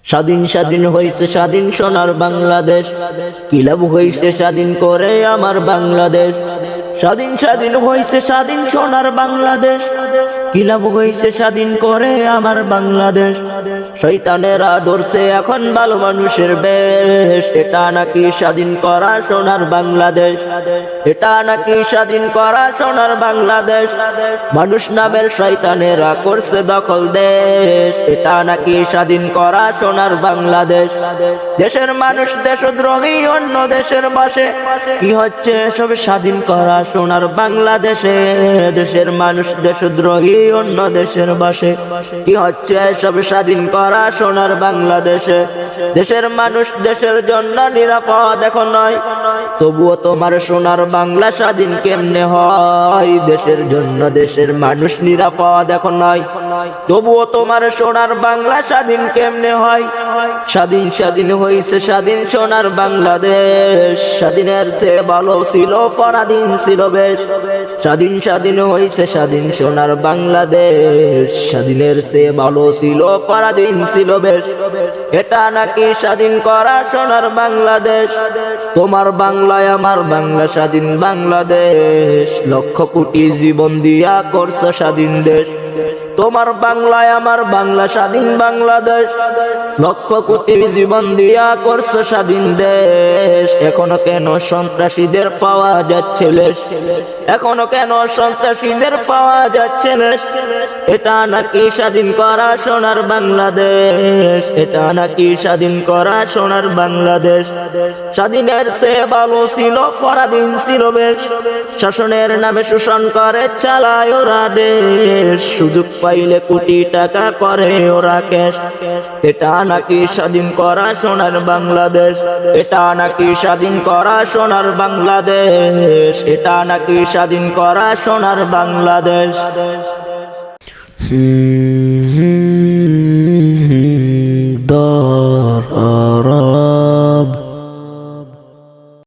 স্বাধীন স্বাধীন হইছে স্বাধীন সোনার বাংলাদেশ, কি লাভ হইছে স্বাধীন করে আমার বাংলাদেশ। স্বাধীন স্বাধীন হইছে স্বাধীন সোনার বাংলাদেশ, কি লাভ হইছে স্বাধীন করে আমার বাংলাদেশ। শয়তানেরা ধরছে এখন ভালো মানুষের বেশ, এটা নাকি স্বাধীন করা সোনার বাংলাদেশ, এটা নাকি স্বাধীন করা সোনার বাংলাদেশ। মানুষ নামের শয়তানেরা করছে দখল দেশ, এটা নাকি স্বাধীন করা সোনার বাংলাদেশ। দেশের মানুষ দেশদ্রোহী অন্য দেশের বাসে, কি হচ্ছে সব স্বাধীন করা সোনার বাংলাদেশে। দেশের মানুষ দেশদ্রোহী অন্য দেশের বাসে, কি হচ্ছে সব স্বাধীন করা সোনার বাংলাদেশে। দেশের মানুষ দেশের জন্য নিরাপদ এখন নয়, তবুও তোমার সোনার বাংলা স্বাধীন কেমনে হয়। দেশের জন্য দেশের মানুষ নিরাপদ এখন নয়, তবুও তোমার সোনার বাংলা স্বাধীন কেমনে হয়। স্বাধীন স্বাধীন হইছে স্বাধীন সোনার বাংলাদেশ, স্বাধীনের চেয়ে ভালো ছিল পরাধীন ছিল বেশ। স্বাধীন স্বাধীন হইছে স্বাধীন সোনার বাংলাদেশ, স্বাধীনের চেয়ে ভালো ছিল পরাধীন ছিল বেশ। এটা নাকি স্বাধীন করা সোনার বাংলাদেশ। তোমার বাংলায় আমার বাংলা স্বাধীন বাংলাদেশ, লক্ষ কোটি জীবন দিয়া করছো স্বাধীন দেশ। তোমার বাংলায় আমার বাংলা স্বাধীন বাংলাদেশ, লক্ষ কোটি জীবন দিয়া করছো স্বাধীন দেশ। এখনো কেন সন্ত্রাসীদের পাওয়া যাচ্ছে লেশ, এখনো কেন সন্ত্রাসীদের পাওয়া যাচ্ছে লেশ। এটা নাকি স্বাধীন করা সোনার বাংলাদেশ, এটা নাকি স্বাধীন করা সোনার বাংলাদেশ। স্বাধীনের চেয়ে ভালো ছিল পরাধীন ছিল বেশ, শাসনের নামে শোষণ করে চালায় ওরা দেশ। সুযোগ পাইলে কোটি টাকা করে ওরা ক্যাশ, এটা নাকি স্বাধীন করা সোনার বাংলাদেশ, এটা নাকি স্বাধীন করা সোনার বাংলাদেশ, এটা নাকি স্বাধীন করা সোনার বাংলাদেশ। দর